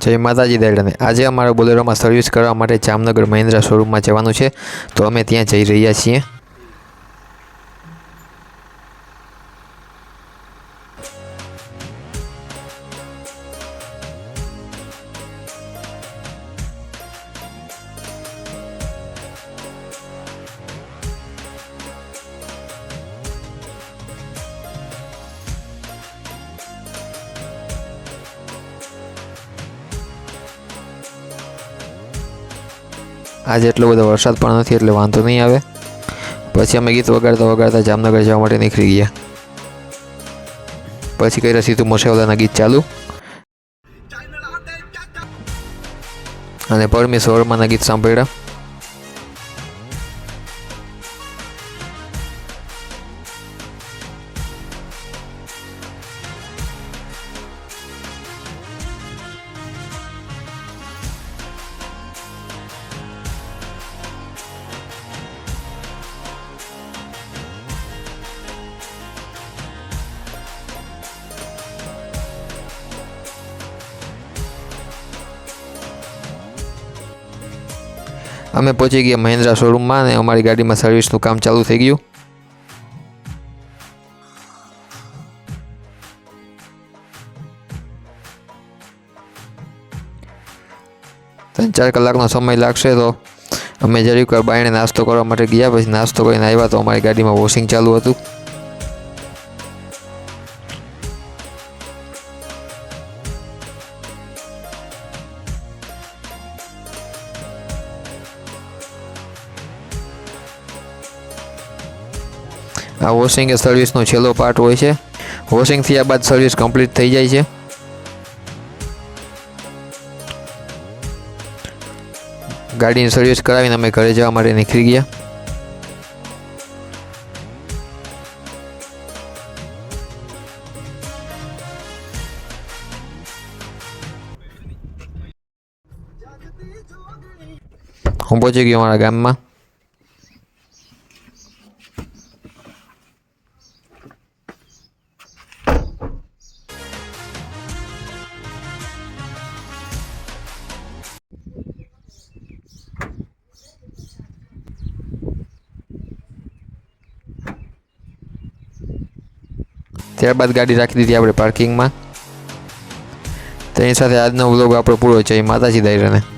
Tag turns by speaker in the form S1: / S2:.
S1: જય માતાજી દાયરાને આજે અમારા બોલેરોમાં સર્વિસ કરવા માટે જામનગર મહિન્દ્રા શોરૂમમાં જવાનું છે, તો અમે ત્યાં જઈ રહ્યા છીએ। आज એટલો બધો વરસાદ પણ નથી એટલે વાંધો નહીં આવે। પછી અમે ગીત વગાડતા વગાડતા જામનગર જવા માટે નીકળી ગયા। પછી કર્યા સીધું મોશેવાલાના ગીત ચાલુ અને પરમેશ વર્માના ગીત સાંભળ્યા। અમે પહોંચી ગયા મહિન્દ્રા શોરૂમમાં અને અમારી ગાડીમાં સર્વિસનું કામ ચાલુ થઈ ગયું। ત્રણ ચાર કલાકનો સમય લાગશે, તો અમે જરીક વાર બાયણે નાસ્તો કરવા માટે ગયા। પછી નાસ્તો કરીને આવ્યા તો અમારી ગાડીમાં વોશિંગ ચાલુ હતું। આ વોશિંગ એ સર્વિસનો છેલ્લો પાર્ટ હોય છે। વોશિંગ થયા બાદ સર્વિસ કમ્પ્લીટ થઈ જાય છે। ગાડીની સર્વિસ કરાવીને અમે ઘરે જવા માટે નીકળી ગયા। હું પહોંચી ગયો મારા ગામમાં। ત્યારબાદ ગાડી રાખી દીધી આપણે પાર્કિંગમાં। તેની સાથે આજનો વ્લોગ આપણો પૂરો। જય માતાજી દાયરાને।